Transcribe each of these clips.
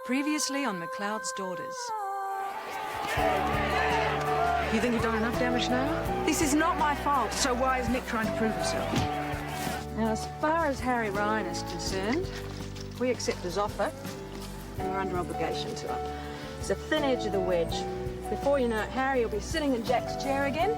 Previously on McLeod's Daughters. You think you've done enough damage now? This is not my fault. So why is Nick trying to prove himself? Now, as far as Harry Ryan is concerned, we accept his offer and we're under obligation to him. It's a thin edge of the wedge. Before you know it, Harry will be sitting in Jack's chair again,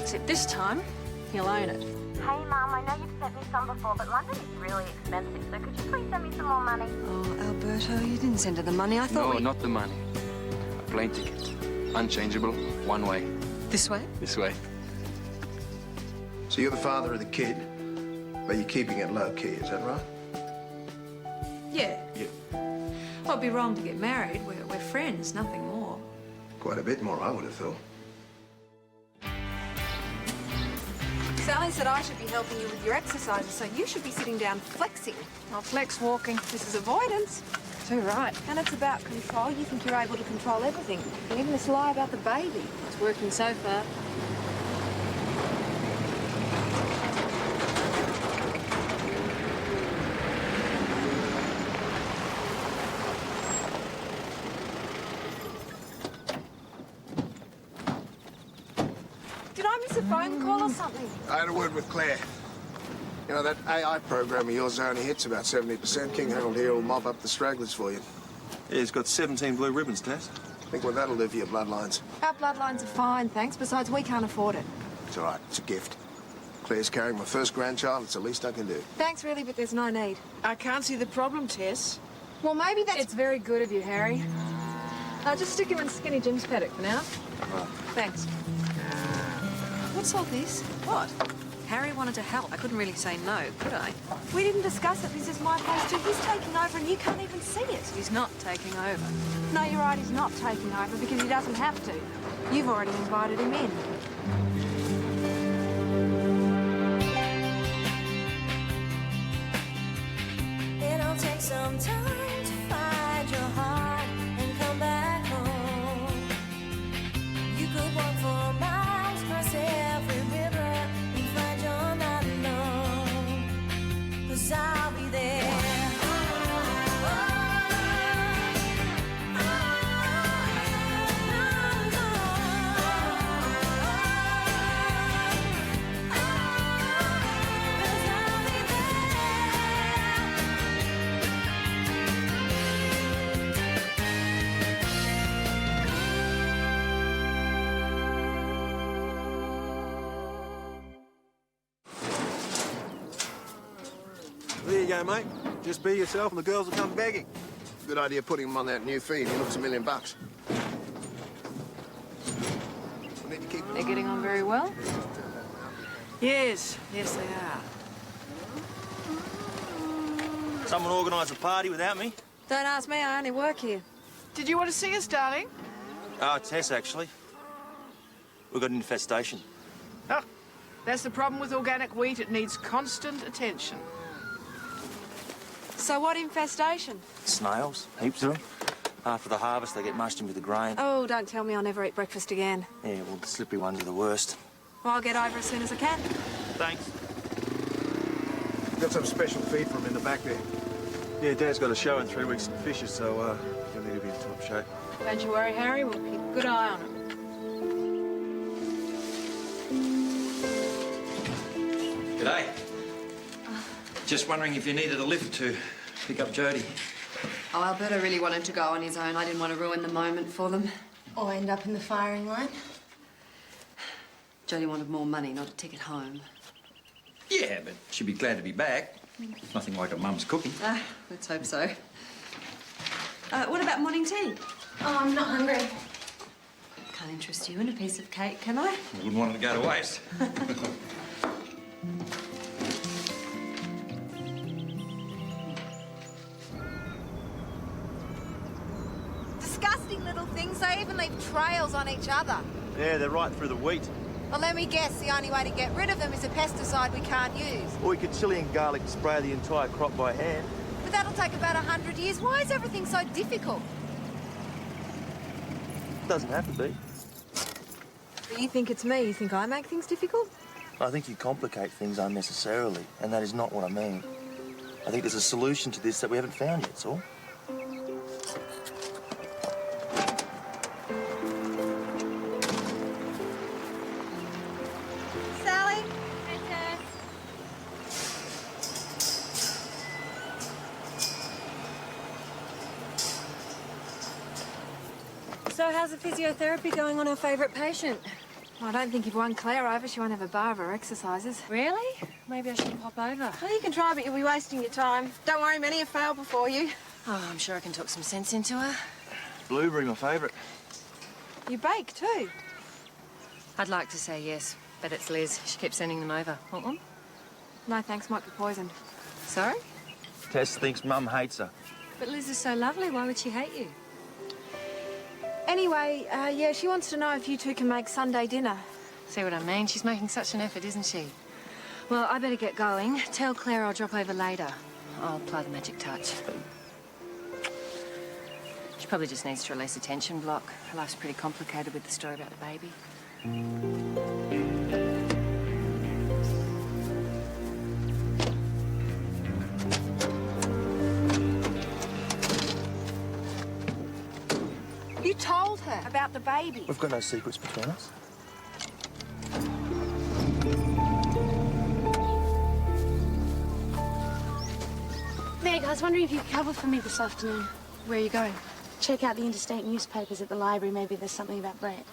except this time, he'll own it. Hey, Mum, I know you've sent me some before, but London is really expensive, so could you please send me some more money? Oh, Alberto, you didn't send her the money. I thought No, not the money. A plane ticket. Unchangeable, one way. This way? This way. So you're the father of the kid, but you're keeping it low-key, is that right? Yeah. Well, it'd be wrong to get married. We're friends, nothing more. Quite a bit more, I would have thought. Sally said I should be helping you with your exercises, so you should be sitting down flexing. Not flex walking. This is avoidance. Too right. And it's about control. You think you're able to control everything, even this lie about the baby. It's working so far. Did I miss a phone call or something? I had a word with Claire. You know, that AI program of yours only hits about 70%. King Harold here will mop up the stragglers for you. Yeah, he's got 17 blue ribbons, Tess. Think what that'll do for your bloodlines. Our bloodlines are fine, thanks. Besides, we can't afford it. It's all right. It's a gift. Claire's carrying my first grandchild. It's the least I can do. Thanks, really, but there's no need. I can't see the problem, Tess. Well, maybe that's... It's very good of you, Harry. I'll just stick him in skinny Jim's paddock for now. Right. Thanks. What's all this? What? Harry wanted to help. I couldn't really say no, could I? We didn't discuss it. This is my place too. He's taking over and you can't even see it. He's not taking over. No, you're right. He's not taking over because he doesn't have to. You've already invited him in. It'll take some time to find your heart and come back home. You could walk for miles, cross every river, and find you're not alone. 'Cause I'll be there. There you go, mate. Just be yourself and the girls will come begging. Good idea putting him on that new feed. He looks $1 million. We need to keep... They're getting on very well? Yes, yes, they are. Someone organise a party without me? Don't ask me. I only work here. Did you want to see us, darling? Oh, Tess, actually. We've got an infestation. Oh, that's the problem with organic wheat. It needs constant attention. So what infestation? Snails, heaps of them. After the harvest, they get mushed in with the grain. Oh, don't tell me I'll never eat breakfast again. Yeah, well, the slippery ones are the worst. Well, I'll get over as soon as I can. Thanks. Got some special feed from him in the back there. Yeah, Dad's got a show in 3 weeks in Fisher, so he'll need to be in top shape. Don't you worry, Harry. We'll keep a good eye on him. G'day. Just wondering if you needed a lift to pick up Jodi. Oh, Alberto really wanted to go on his own. I didn't want to ruin the moment for them. Or end up in the firing line. Jodi wanted more money, not a ticket home. Yeah, but she'd be glad to be back. Nothing like a mum's cooking. Let's hope so. What about morning tea? Oh, I'm not hungry. Can't interest you in a piece of cake, can I? Wouldn't want it to go to waste. Disgusting little things. They even leave trails on each other. Yeah, they're right through the wheat. Well, let me guess. The only way to get rid of them is a pesticide we can't use. Or we could chili and garlic spray the entire crop by hand. But that'll take about 100 years. Why is everything so difficult? Doesn't have to be. But you think it's me. You think I make things difficult? I think you complicate things unnecessarily, and that is not what I mean. I think there's a solution to this that we haven't found yet, that's all. So how's the physiotherapy going on our favourite patient? Well, I don't think you've won Claire over. She won't have a bar of her exercises. Really? Maybe I should pop over. Well, you can try, but you'll be wasting your time. Don't worry, many have failed before you. Oh, I'm sure I can talk some sense into her. Blueberry, my favourite. You bake, too. I'd like to say yes, but it's Liz. She keeps sending them over. Want one? No, thanks. Might be poisoned. Sorry? Tess thinks Mum hates her. But Liz is so lovely. Why would she hate you? Anyway, yeah, she wants to know if you two can make Sunday dinner. See what I mean? She's making such an effort, isn't she? Well, I better get going. Tell Claire I'll drop over later. I'll apply the magic touch. She probably just needs to release a tension block. Her life's pretty complicated with the story about the baby. You told her about the baby. We've got no secrets between us. Meg, I was wondering if you could cover for me this afternoon. Where are you going? Check out the interstate newspapers at the library. Maybe there's something about Brett.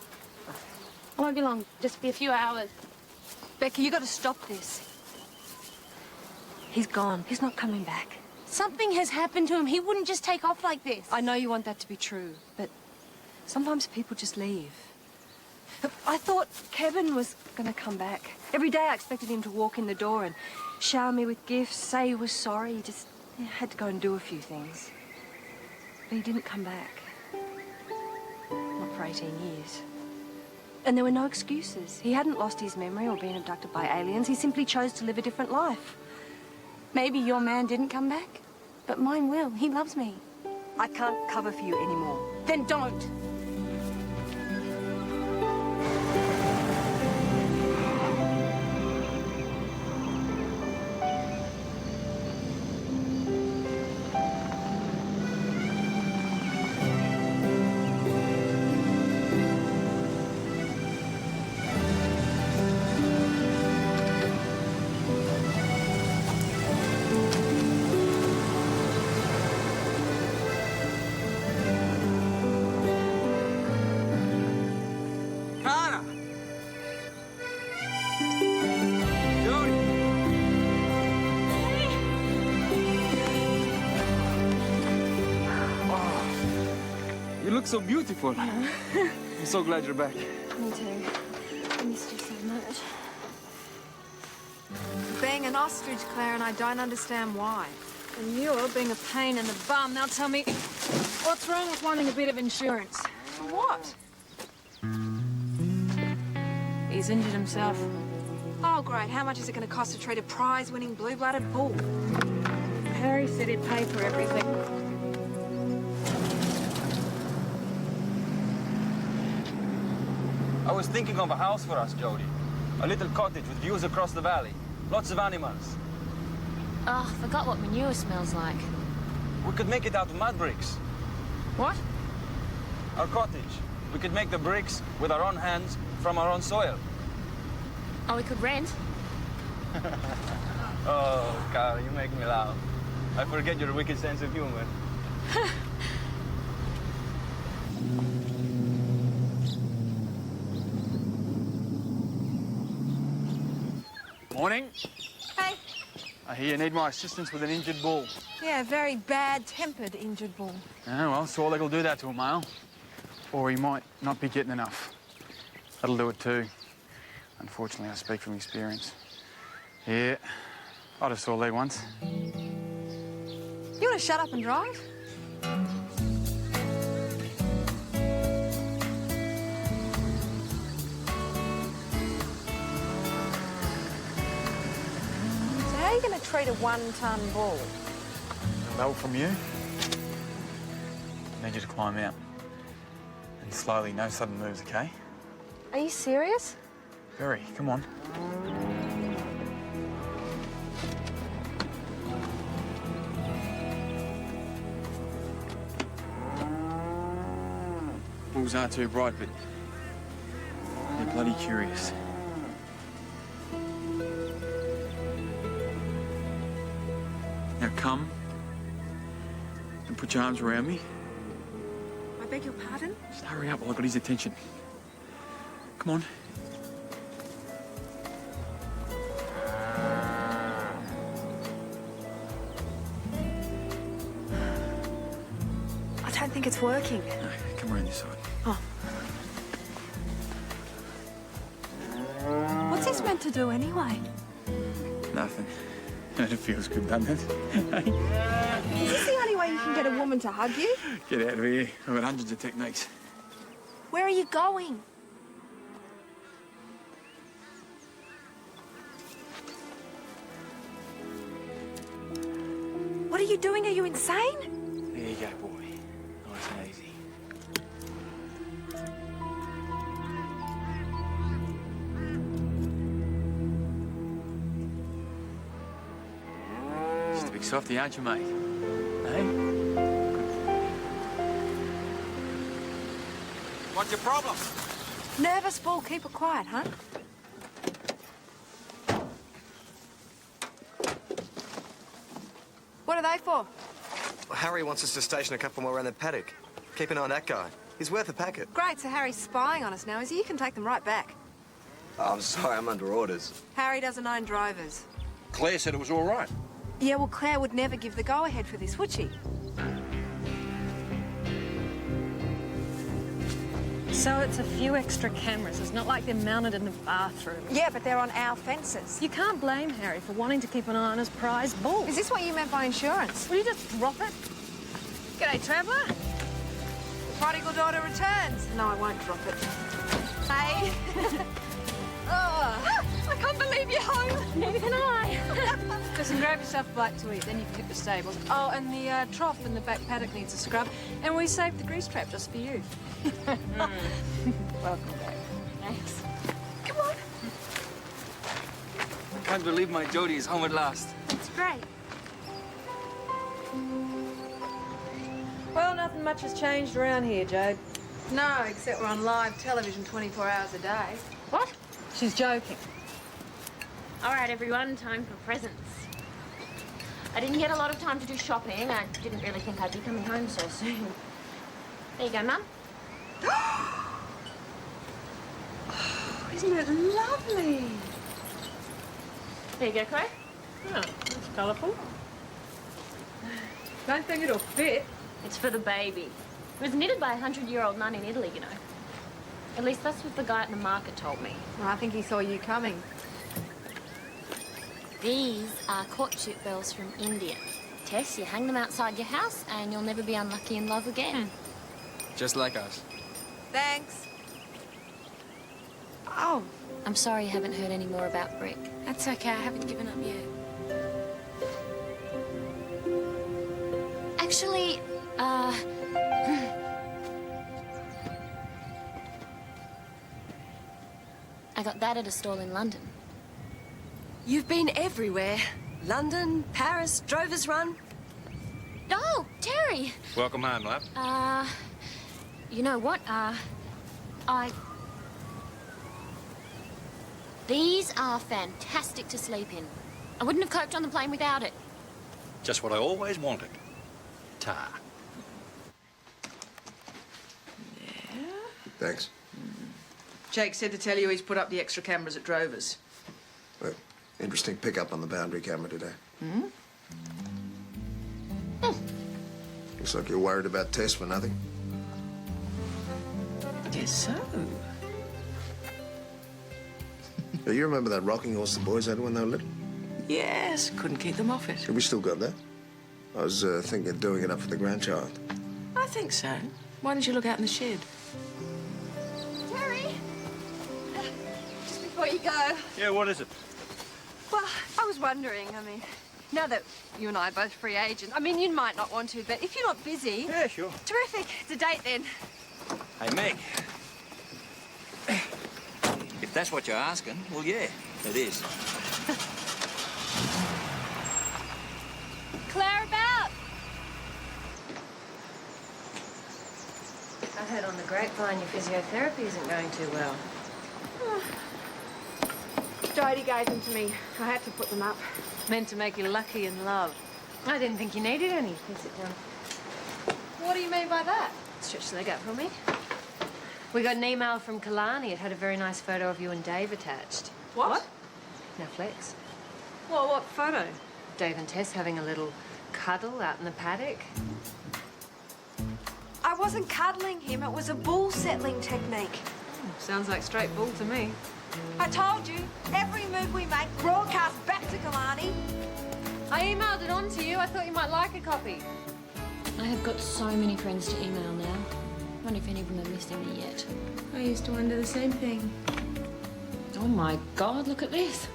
I won't be long. Just be a few hours. Becky, you got to stop this. He's gone. He's not coming back. Something has happened to him. He wouldn't just take off like this. I know you want that to be true, but sometimes people just leave. I thought Kevin was going to come back. Every day I expected him to walk in the door and shower me with gifts, say he was sorry. He just had to go and do a few things. But he didn't come back. Not for 18 years. And there were no excuses. He hadn't lost his memory or been abducted by aliens. He simply chose to live a different life. Maybe your man didn't come back, but mine will. He loves me. I can't cover for you anymore. Then don't. You look so beautiful. I'm so glad you're back. Me too. I missed you so much. Being an ostrich, Claire, and I don't understand why. And you're being a pain in the bum. Now tell me, what's wrong with wanting a bit of insurance? What? He's injured himself. Oh, great. How much is it going to cost to treat a prize-winning blue-blooded bull? Harry said he'd pay for everything. I was thinking of a house for us, Jodi. A little cottage with views across the valley. Lots of animals. Oh, I forgot what manure smells like. We could make it out of mud bricks. What? Our cottage. We could make the bricks with our own hands from our own soil. Oh, we could rent. Oh, Carl, you make me laugh. I forget your wicked sense of humor. Morning. Hey. I hear you need my assistance with an injured bull. Yeah, very bad-tempered injured bull. Oh, well, Saw Leg will do that to a male. Or he might not be getting enough. That'll do it too. Unfortunately, I speak from experience. Yeah, I just saw Leg once. You want to shut up and drive? So how are you going to treat a one-ton bull? Level from you. I need you to climb out. And slowly, no sudden moves, okay? Are you serious? Very, come on. Bulls aren't too bright, but they're bloody curious. Now come and put your arms around me. I beg your pardon? Just hurry up while I got his attention. Come on. I don't think it's working. No, come around this side. Oh. What's this meant to do anyway? Nothing. And it feels good, doesn't it? Is this the only way you can get a woman to hug you? Get out of here. I've got hundreds of techniques. Where are you going? What are you doing? Are you insane? There you go, boy. Nice and easy. Just a big softy, aren't you, mate? Hey? What's your problem? Nervous fool. Keep it quiet, huh? What are they for? Well, Harry wants us to station a couple more around the paddock. Keep an eye on that guy. He's worth a packet. Great, so Harry's spying on us now, is he? You can take them right back. Oh, I'm sorry, I'm under orders. Harry doesn't own drivers. Claire said it was all right. Yeah, well, Claire would never give the go-ahead for this, would she? So it's a few extra cameras. It's not like they're mounted in the bathroom. Yeah, but they're on our fences. You can't blame Harry for wanting to keep an eye on his prize bull. Is this what you meant by insurance? Will you just drop it? G'day, traveller. The prodigal daughter returns. No, I won't drop it. Hey. Oh, I can't believe you're home. Neither can I. Listen, grab yourself a bite to eat, then you can hit the stables. Oh, and the trough in the back paddock needs a scrub. And we saved the grease trap just for you. Welcome back. Thanks. Come on. I can't believe my Jodi is home at last. It's great. Well, nothing much has changed around here, Jode. No, except we're on live television 24 hours a day. What? She's joking. All right, everyone, time for presents. I didn't get a lot of time to do shopping. I didn't really think I'd be coming home so soon. There you go, Mum. Oh, isn't it lovely? There you go, Claire. Oh, that's colourful. Don't think it'll fit. It's for the baby. It was knitted by a 100-year-old nun in Italy, you know. At least that's what the guy at the market told me. Well, I think he saw you coming. These are courtship bells from India. Tess, you hang them outside your house and you'll never be unlucky in love again. Just like us. Thanks. Oh. I'm sorry you haven't heard any more about Brick. That's okay. I haven't given up yet. Actually, I got that at a stall in London. You've been everywhere. London, Paris, Drovers Run. Oh, Terry! Welcome home, love. You know what? These are fantastic to sleep in. I wouldn't have coped on the plane without it. Just what I always wanted. Ta. Thanks. Jake said to tell you he's put up the extra cameras at Drovers. Well, interesting pickup on the boundary camera today. Hmm? Looks like you're worried about Tess for nothing. Guess so. Now, you remember that rocking horse the boys had when they were little? Yes, couldn't keep them off it. Have we still got that? I was thinking of doing it up for the grandchild. I think so. Why don't you look out in the shed? Terry! Just before you go. Yeah, what is it? Well, I was wondering, now that you and I are both free agents, you might not want to, but if you're not busy... Yeah, sure. Terrific. It's a date then. Hey, Meg. If that's what you're asking, well, yeah, it is. Claire, about! I heard on the grapevine your physiotherapy isn't going too well. Jodi gave them to me. I had to put them up. Meant to make you lucky in love. I didn't think you needed any. Please sit down. What do you mean by that? Stretch the leg out for me. We got an email from Kalani. It had a very nice photo of you and Dave attached. What? Now flex. Well, what photo? Dave and Tess having a little cuddle out in the paddock. I wasn't cuddling him. It was a bull settling technique. Sounds like straight bull to me. I told you, every move we make, broadcast back to Kalani. I emailed it on to you. I thought you might like a copy. I have got so many friends to email now. I wonder if any of them are missing me yet. I used to wonder the same thing. Oh my God, look at this.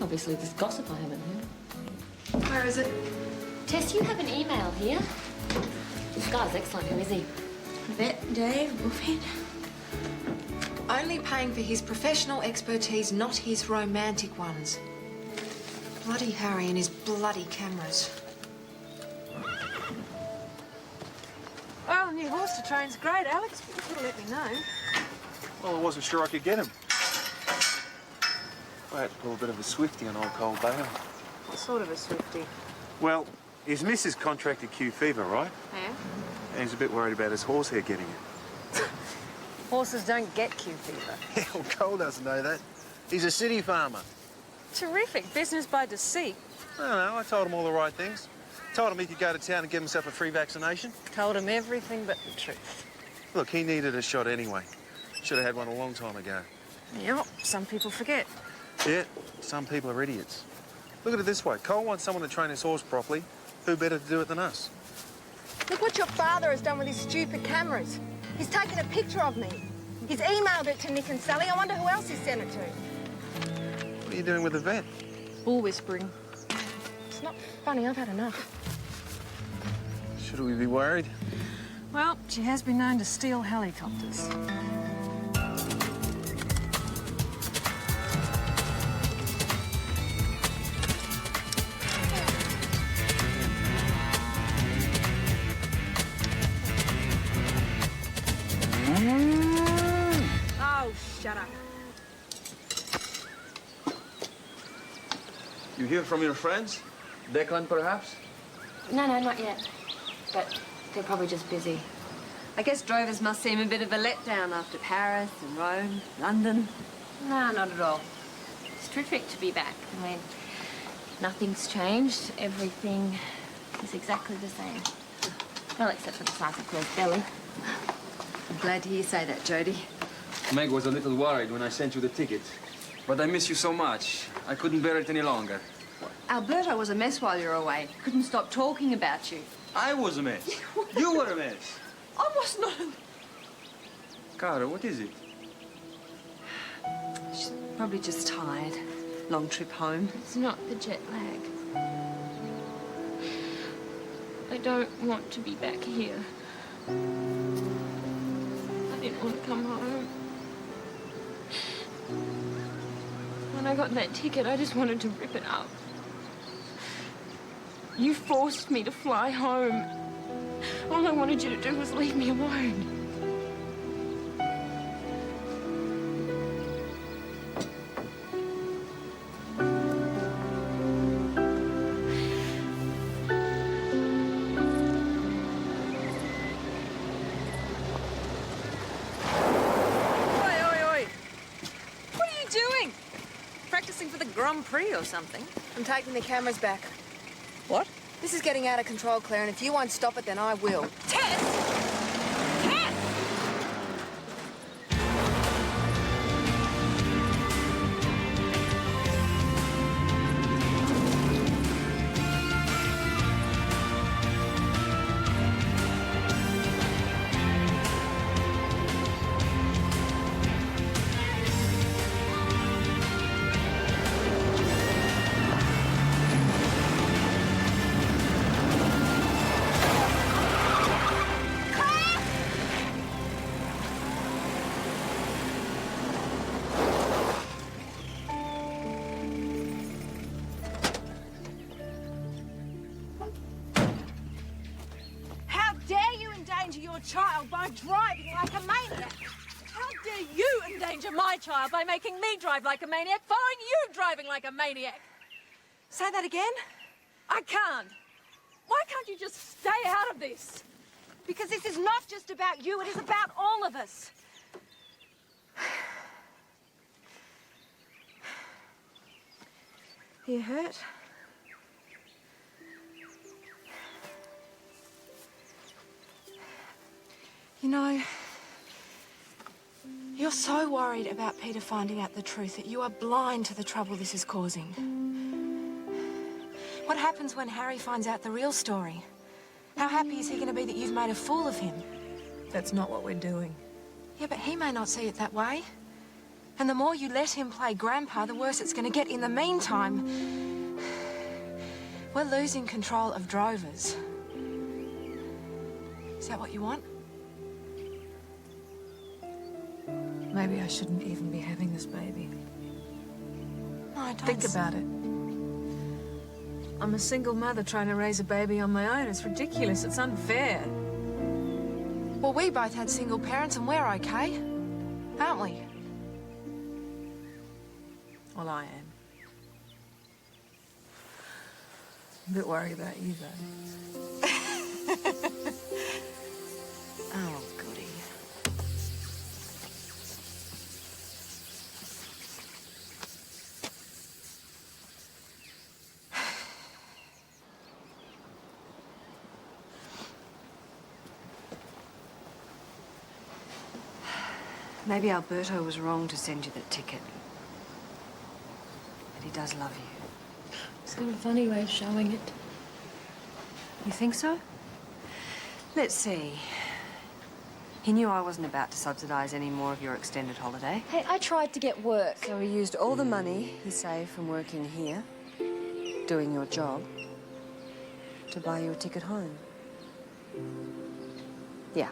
Obviously there's gossip I haven't heard. Where is it? Tess, you have an email here. This guy's excellent. Who is he? Vet Dave Wolfhead. Only paying for his professional expertise, not his romantic ones. Bloody Harry and his bloody cameras. Well, the new horse to train's great, Alex, but you could have let me know. Well, I wasn't sure I could get him. I had to pull a bit of a Swifty on old Cold Bale. What sort of a Swifty? Well, his missus contracted Q fever, right? Yeah? And he's a bit worried about his horsehair getting it. Horses don't get Q fever. Yeah, well, Cole doesn't know that. He's a city farmer. Terrific. Business by deceit. I don't know, I told him all the right things. Told him he could go to town and get himself a free vaccination. Told him everything but the truth. Look, he needed a shot anyway. Should have had one a long time ago. Yep, some people forget. Yeah, some people are idiots. Look at it this way. Cole wants someone to train his horse properly. Who better to do it than us? Look what your father has done with his stupid cameras. He's taken a picture of me. He's emailed it to Nick and Sally. I wonder who else he's sent it to. What are you doing with the vet? Bull whispering. It's not funny. I've had enough. Should we be worried? Well, she has been known to steal helicopters. Oh, shut up. You hear from your friends? Declan, perhaps? No, not yet. But they're probably just busy. I guess drovers must seem a bit of a letdown after Paris and Rome, London. No, not at all. It's terrific to be back. I mean, nothing's changed. Everything is exactly the same. Well, except for the size of Claire's belly. I'm glad to hear you say that, Jodi. Meg was a little worried when I sent you the ticket. But I miss you so much. I couldn't bear it any longer. Alberto was a mess while you were away. Couldn't stop talking about you. I was a mess. You were a mess. I was not a... Cara, what is it? She's probably just tired. Long trip home. It's not the jet lag. I don't want to be back here. I didn't want to come home. When I got that ticket, I just wanted to rip it up. You forced me to fly home. All I wanted you to do was leave me alone. Grand Prix or something. I'm taking the cameras back. What? This is getting out of control, Claire, and if you won't stop it, then I will. Tess! Child by driving like a maniac. How dare you endanger my child by making me drive like a maniac, following you driving like a maniac? Say that again? I can't. Why can't you just stay out of this? Because this is not just about you, it is about all of us. Are you hurt? You know, you're so worried about Peter finding out the truth that you are blind to the trouble this is causing. What happens when Harry finds out the real story? How happy is he going to be that you've made a fool of him? That's not what we're doing. Yeah, but he may not see it that way. And the more you let him play Grandpa, the worse it's going to get. In the meantime, we're losing control of Drovers. Is that what you want? Maybe I shouldn't even be having this baby. No, don't. Think about it. I'm a single mother trying to raise a baby on my own. It's ridiculous. It's unfair. Well, we both had single parents and we're okay, aren't we? Well, I am. I'm a bit worried about you, though. Oh, goody. Maybe Alberto was wrong to send you that ticket. But he does love you. He's got a funny way of showing it. You think so? Let's see. He knew I wasn't about to subsidise any more of your extended holiday. Hey, I tried to get work. So he used all the money he saved from working here, doing your job, to buy you a ticket home. Yeah,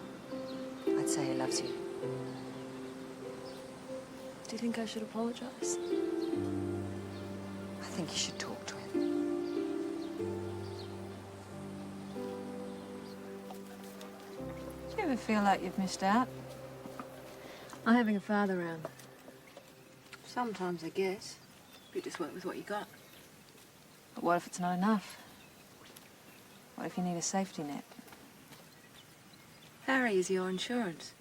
I'd say he loves you. Do you think I should apologise? I think you should talk to him. Do you ever feel like you've missed out? I'm having a father round. Sometimes, I guess. You just work with what you got. But what if it's not enough? What if you need a safety net? Harry is your insurance.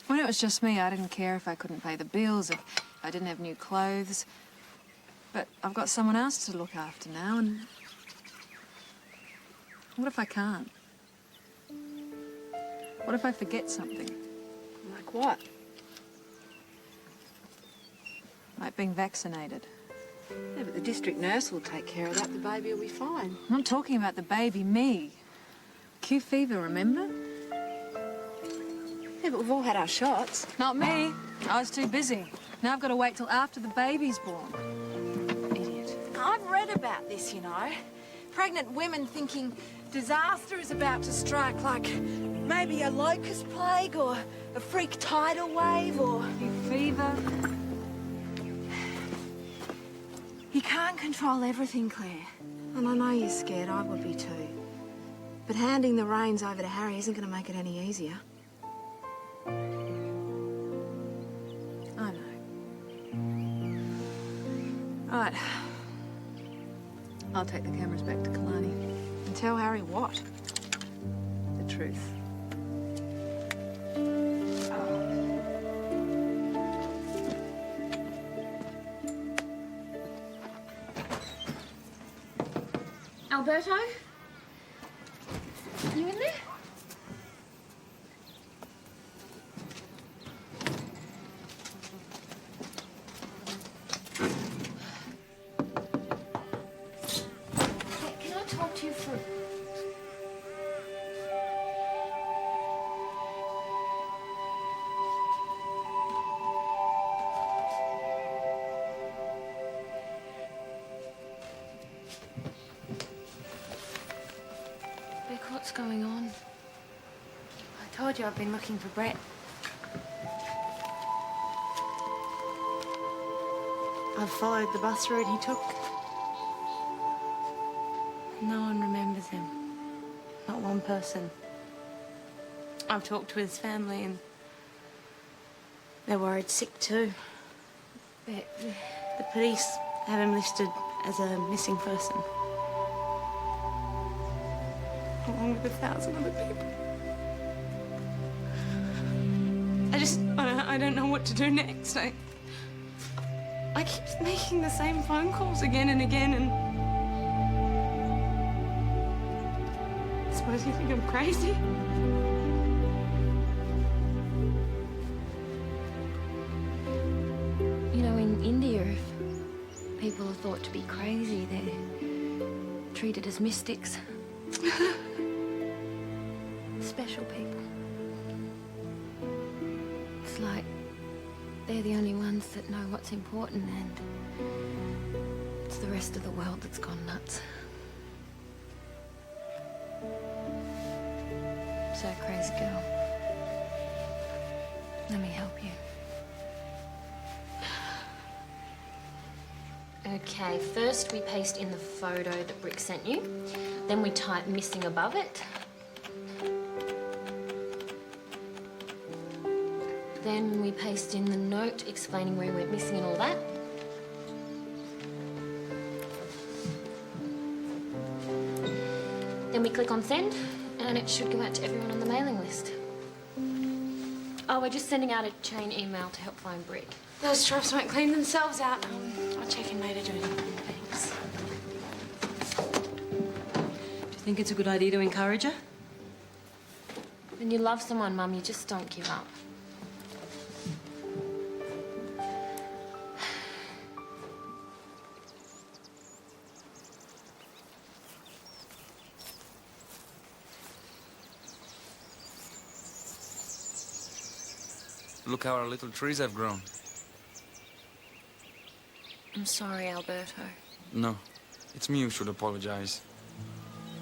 When it was just me, I didn't care if I couldn't pay the bills, if I didn't have new clothes. But I've got someone else to look after now, and what if I can't? What if I forget something? Like what? Like being vaccinated. Yeah, but the district nurse will take care of that. The baby will be fine. I'm not talking about the baby, me. Q fever, remember? Yeah, but we've all had our shots. Not me. I was too busy. Now I've got to wait till after the baby's born. Idiot. I've read about this, you know. Pregnant women thinking disaster is about to strike, like maybe a locust plague or a freak tidal wave or fever. You can't control everything, Claire. And I know you're scared. I would be too. But handing the reins over to Harry isn't going to make it any easier. I know. Right. I'll take the cameras back to Kalani. And tell Harry what? The truth. Alberto? You in there? Can I talk to you for... Beck, what's going on? I told you I've been looking for Brett. I've followed the bus route he took. No one remembers him. Not one person. I've talked to his family and they're worried sick too. The police have him listed as a missing person. along with 1,000 other people. I don't know what to do next. I keep making the same phone calls again and again, and I suppose you think I'm crazy? You know, in India, if people are thought to be crazy, they're treated as mystics. Special people. It's like they're the only ones that know what's important, and it's the rest of the world that's gone nuts. So, crazy girl, let me help you. Okay, first we paste in the photo that Brick sent you. Then we type missing above it. Then we paste in the note explaining where we're missing and all that. Then we click on send, and it should go out to everyone on the mailing list. Oh, we're just sending out a chain email to help find Brick. Those troughs won't clean themselves out. I'll check in later, Jodi. Thanks. Do you think it's a good idea to encourage her? When you love someone, Mum, you just don't give up. Look how our little trees have grown. I'm sorry, Alberto. No, it's me who should apologize.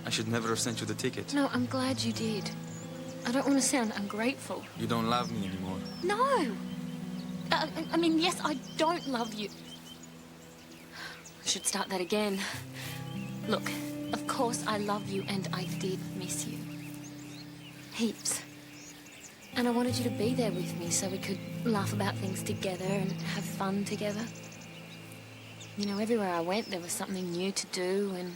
I should never have sent you the ticket. No, I'm glad you did. I don't want to sound ungrateful. You don't love me anymore. No! I mean, yes, I don't love you. I should start that again. Look, of course I love you, and I did miss you. Heaps. And I wanted you to be there with me so we could laugh about things together and have fun together. You know, everywhere I went, there was something new to do, and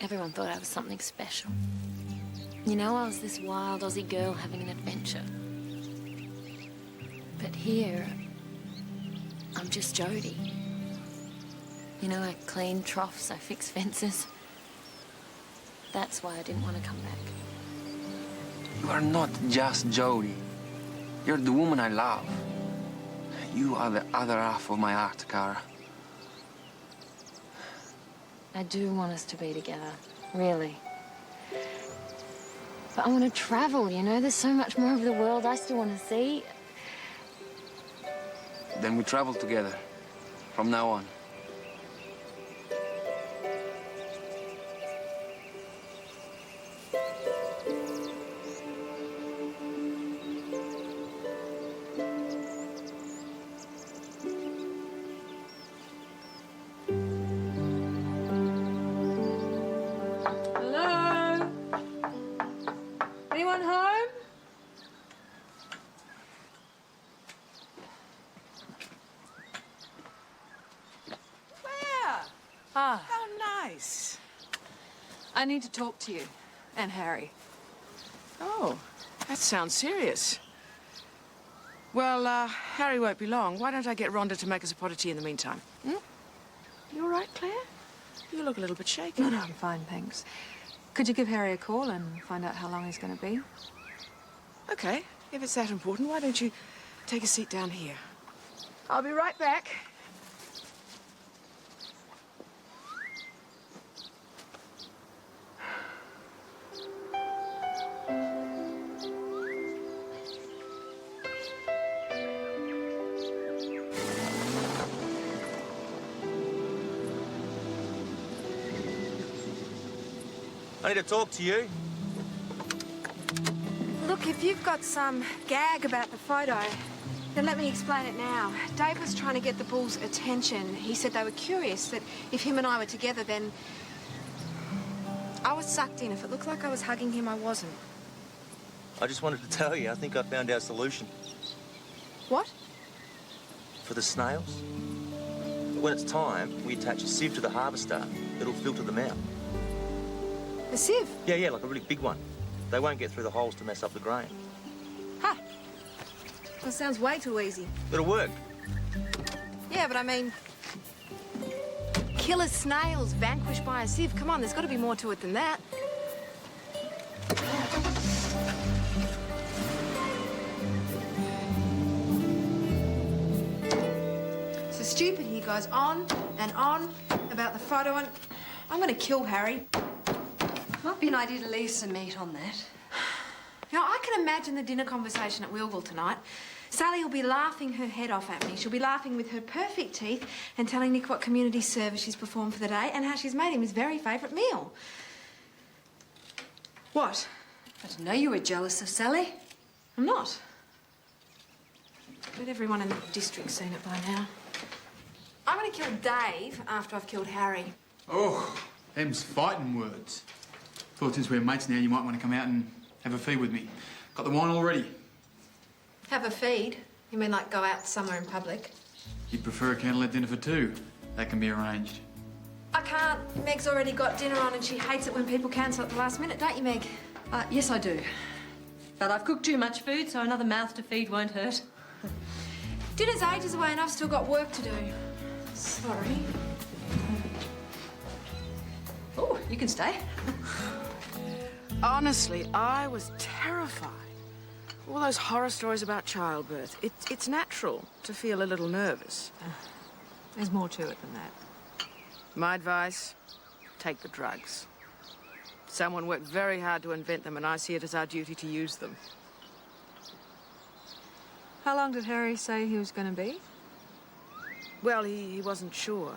everyone thought I was something special. You know, I was this wild Aussie girl having an adventure. But here, I'm just Jodi. You know, I clean troughs, I fix fences. That's why I didn't want to come back. You are not just Jodi. You're the woman I love. You are the other half of my heart, Cara. I do want us to be together, really. But I want to travel, you know? There's so much more of the world I still want to see. Then we travel together, from now on. Hello? Anyone home? Claire! Ah. How nice. I need to talk to you and Harry. Oh, that sounds serious. Well, Harry won't be long. Why don't I get Rhonda to make us a pot of tea in the meantime? Hmm? You all right, Claire? You look a little bit shaky. No, I'm fine, thanks. Could you give Harry a call and find out how long he's going to be? Okay, if it's that important, why don't you take a seat down here? I'll be right back. I need to talk to you. Look, if you've got some gag about the photo, then let me explain it now. Dave was trying to get the Bulls' attention. He said they were curious that if him and I were together, then I was sucked in. If it looked like I was hugging him, I wasn't. I just wanted to tell you, I think I found our solution. What? For the snails. When it's time, we attach a sieve to the harvester. It'll filter them out. A A sieve? Yeah, like a really big one. They won't get through the holes to mess up the grain. Ha! That sounds way too easy. It'll work. Yeah, but I mean... Killer snails vanquished by a sieve. Come on, there's got to be more to it than that. So stupid, he goes on and on about the photo, and I'm going to kill Harry. Might be an idea to leave some meat on that. You know, I can imagine the dinner conversation at Willville tonight. Sally will be laughing her head off at me. She'll be laughing with her perfect teeth and telling Nick what community service she's performed for the day and how she's made him his very favourite meal. What? I didn't know you were jealous of Sally. I'm not. But everyone in the district's seen it by now. I'm going to kill Dave after I've killed Harry. Oh, them's fighting words. Thought since we're mates now, you might want to come out and have a feed with me. Got the wine already. Have a feed? You mean like go out somewhere in public? You'd prefer a candlelit dinner for two. That can be arranged. I can't. Meg's already got dinner on and she hates it when people cancel at the last minute, don't you, Meg? Yes, I do. But I've cooked too much food, so another mouth to feed won't hurt. Dinner's ages away and I've still got work to do. Sorry. Oh, you can stay. Honestly, I was terrified. All those horror stories about childbirth. It's natural to feel a little nervous. There's more to it than that. My advice, take the drugs. Someone worked very hard to invent them, and I see it as our duty to use them. How long did Harry say he was going to be? Well, he wasn't sure.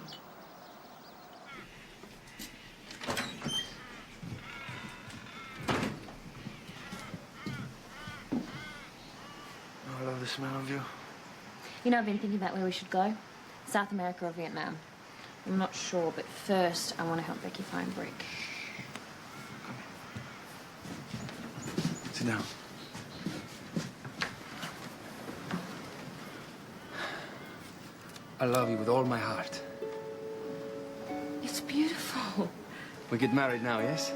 I love the smell of you. You know, I've been thinking about where we should go. South America or Vietnam. I'm not sure, but first I want to help Becky find Brick. Sit down. I love you with all my heart. It's beautiful. We get married now, yes?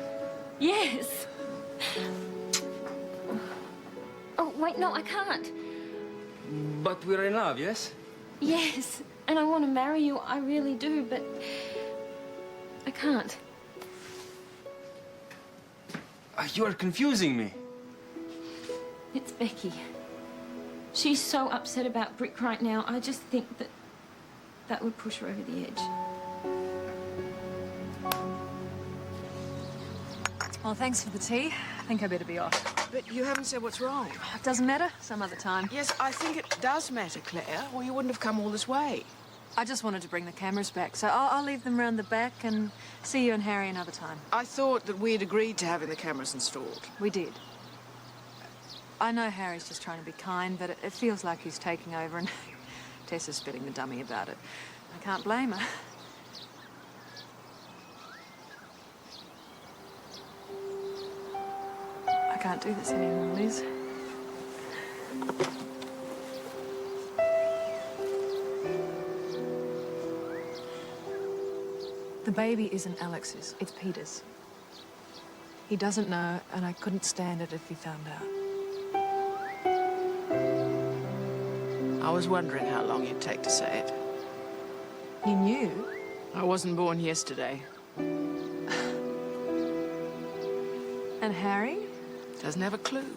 Yes. Oh, wait, no, I can't. But we're in love, yes? Yes, and I want to marry you, I really do, but I can't. You are confusing me. It's Becky. She's so upset about Brick right now, I just think that would push her over the edge. Well, thanks for the tea. I think I better be off. But you haven't said what's wrong. It doesn't matter. Some other time. Yes, I think it does matter, Claire, or you wouldn't have come all this way. I just wanted to bring the cameras back, so I'll leave them round the back and see you and Harry another time. I thought that we'd agreed to having the cameras installed. We did. I know Harry's just trying to be kind, but it feels like he's taking over and Tessa's spitting the dummy about it. I can't blame her. I can't do this anymore, Liz. The baby isn't Alex's, it's Peter's. He doesn't know, and I couldn't stand it if he found out. I was wondering how long you'd take to say it. You knew? I wasn't born yesterday. And Harry? Doesn't have a clue.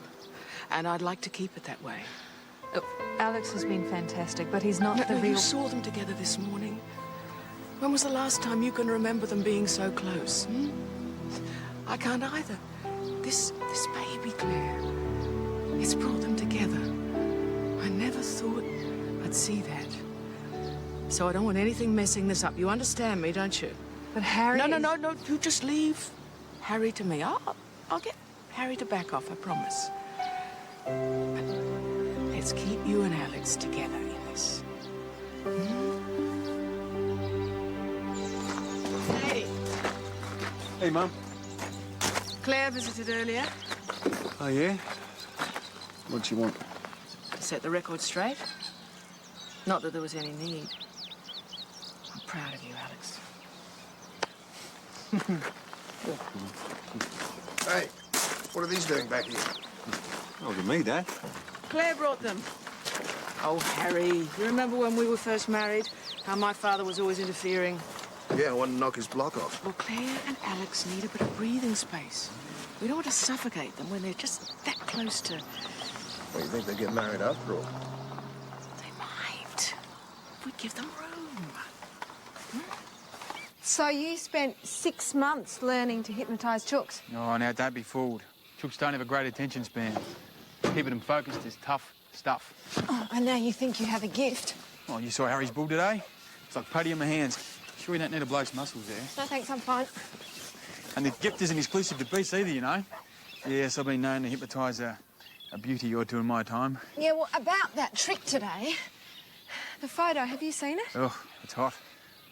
And I'd like to keep it that way. Oh, Alex has been fantastic, but he's not the real... You saw them together this morning. When was the last time you can remember them being so close? Hmm? I can't either. This baby, Claire, it's brought them together. I never thought I'd see that. So I don't want anything messing this up. You understand me, don't you? But Harry... No. You just leave Harry to me. I'll get Harry to back off, I promise. But let's keep you and Alex together in this. Hey. Hey, Mum. Claire visited earlier. Oh, yeah? What'd she want? Set the record straight. Not that there was any need. I'm proud of you, Alex. Hey, what are these doing back here? Oh, to me, Dad. Claire brought them. Oh, Harry, you remember when we were first married? How my father was always interfering? Yeah, I want to knock his block off. Well, Claire and Alex need a bit of breathing space. We don't want to suffocate them when they're just that close to... Well, you think they get married after all? They might. If we give them room. So you spent 6 months learning to hypnotise chooks? Oh, now, don't be fooled. Chooks don't have a great attention span. Keeping them focused is tough stuff. Oh, and now you think you have a gift. Oh, you saw Harry's bull today? It's like putty in my hands. Sure you don't need a bloke's muscles there. No, thanks, I'm fine. And the gift isn't exclusive to beasts either, you know. Yes, I've been known to hypnotise a beauty or two in my time. Yeah, well, about that trick today, the photo, have you seen it? Oh, it's hot.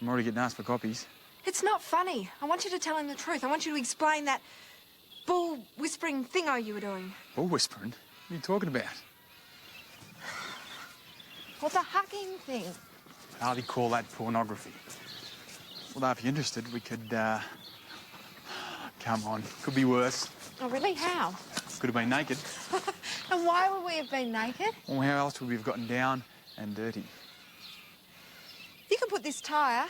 I'm already getting asked for copies. It's not funny. I want you to tell him the truth. I want you to explain that bull whispering thingo you were doing. Bull whispering? What are you talking about? Well, the hugging thing. I hardly call that pornography. Well, if you're interested, we could, come on. Could be worse. Oh, really? How? Could have been naked. And why would we have been naked? Well, how else would we have gotten down and dirty? You can put this tyre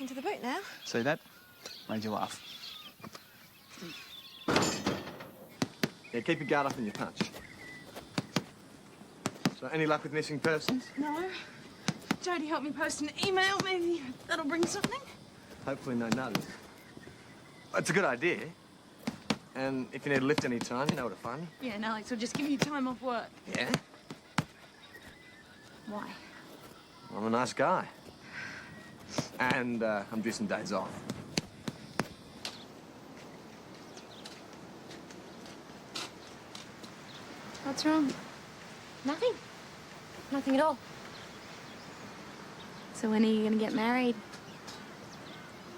into the boot now. See that? Made you laugh. Yeah, keep your guard up and your punch. So, any luck with missing persons? No. Jodi helped me post an email. Maybe that'll bring something. Hopefully no nutters. It's a good idea. And if you need a lift any time, you know where to find me. Yeah, and Alex will just give you time off work. Yeah? Why? I'm a nice guy. And I'm due some days off. What's wrong? Nothing. Nothing at all. So when are you going to get married?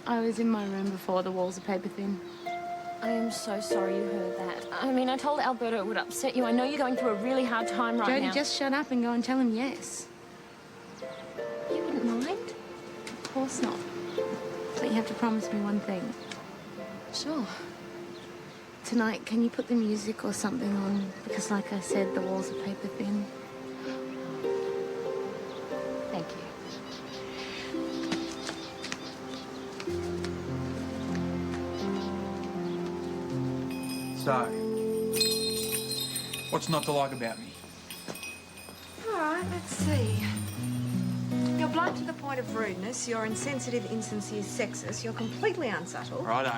I was in my room before. The walls are paper thin. I am so sorry you heard that. I mean, I told Alberto it would upset you. I know you're going through a really hard time right Jodi, now. just shut up and go and tell him yes. You wouldn't mind? Of course not. But you have to promise me one thing. Sure. Tonight, can you put the music or something on? Because like I said, the walls are paper thin. Thank you. So, what's not to like about me? All right, let's see. You're blunt to the point of rudeness. You're insensitive, insincere, sexist. You're completely unsubtle. Righto.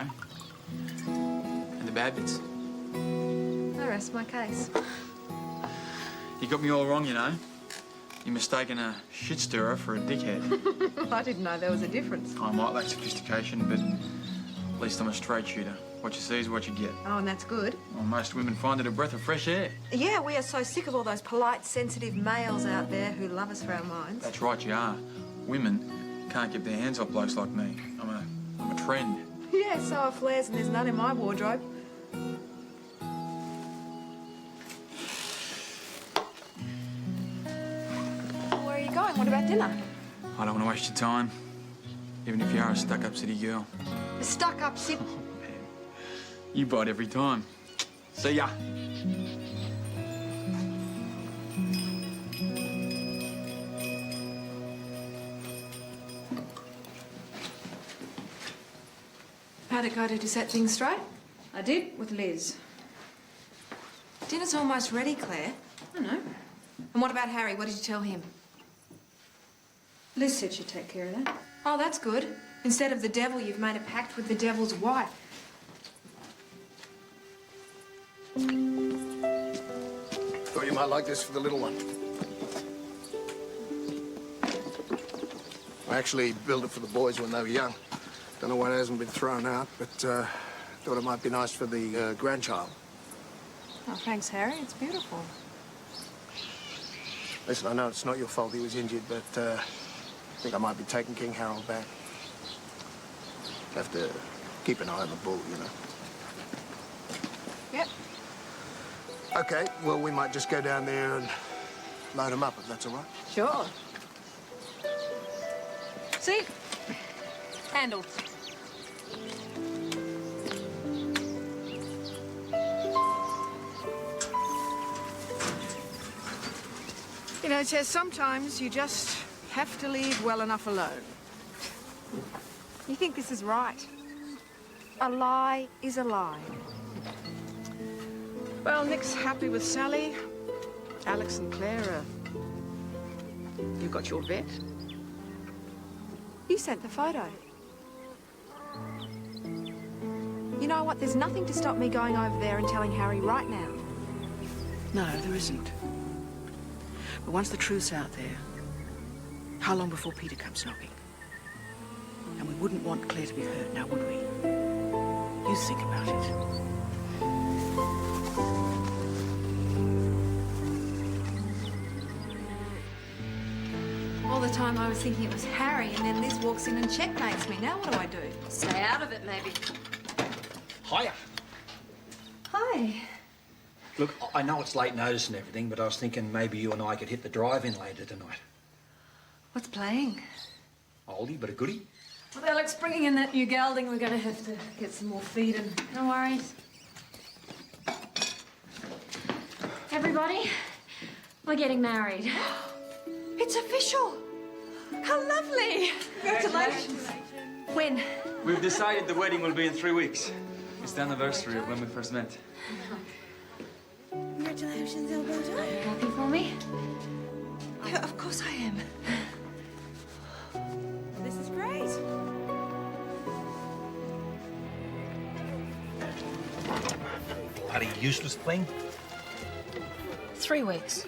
And the bad bits? I rest my case. You got me all wrong, you know. You're mistaking a shit stirrer for a dickhead. I didn't know there was a difference. I might lack sophistication, but at least I'm a straight shooter. What you see is what you get. Oh, and that's good. Well, most women find it a breath of fresh air. Yeah, we are so sick of all those polite, sensitive males out there who love us for our minds. That's right, you are. Women can't get their hands off blokes like me. I'm a trend. Yeah, so are flares, and there's none in my wardrobe. Well, where are you going? What about dinner? I don't want to waste your time, even if you are a stuck-up city girl. A stuck-up city... You bite every time. See ya. How'd it go to set things straight? I did, with Liz. Dinner's almost ready, Claire. I know. And what about Harry? What did you tell him? Liz said she'd take care of that. Oh, that's good. Instead of the devil, you've made a pact with the devil's wife. Thought you might like this for the little one. I actually built it for the boys when they were young. Don't know why it hasn't been thrown out, but thought it might be nice for the grandchild. Oh, thanks, Harry. It's beautiful. Listen, I know it's not your fault he was injured, but I think I might be taking King Harold back. Have to keep an eye on the bull, you know. Yep. Okay, well, we might just go down there and load him up, if that's all right. Sure. See? Handled. know, Tess, sometimes you just have to leave well enough alone. You think this is right? A lie is a lie. Well, Nick's happy with Sally. Alex and Claire, you got your vet? You sent the photo. You know what? There's nothing to stop me going over there and telling Harry right now. No, there isn't. But once the truth's out there, how long before Peter comes knocking? And we wouldn't want Claire to be hurt, now would we? You think about it. All the time I was thinking it was Harry, and then Liz walks in and checkmates me. Now what do I do? Stay out of it, maybe. Hiya. Hi. Look, I know it's late notice and everything, but I was thinking maybe you and I could hit the drive-in later tonight. What's playing? Oldie, but a goodie. With Alex bringing in that new gelding, we're going to have to get some more feed in. No worries. Everybody, we're getting married. It's official! How lovely! Congratulations. When? We've decided the wedding will be in 3 weeks. It's the anniversary of when we first met. Congratulations, Alberto. Are you happy for me? Yeah, of course I am. This is great. Bloody useless thing. 3 weeks.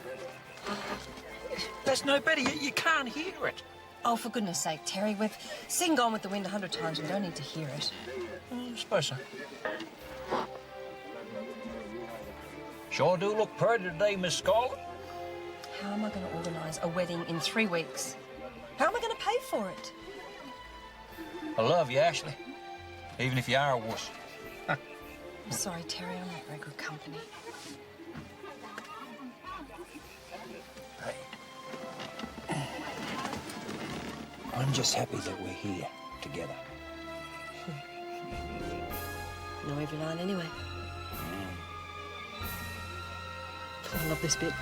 That's no better. You can't hear it. Oh, for goodness sake, Terry, we've seen Gone with the Wind 100 times. We don't need to hear it. I suppose so. Sure do look pretty today, Miss Scarlett. How am I going to organise a wedding in 3 weeks? How am I going to pay for it? I love you, Ashley. Even if you are a wuss. I'm sorry, Terry, I'm not very good company. I'm just happy that we're here together. Know every line anyway. I love this bit.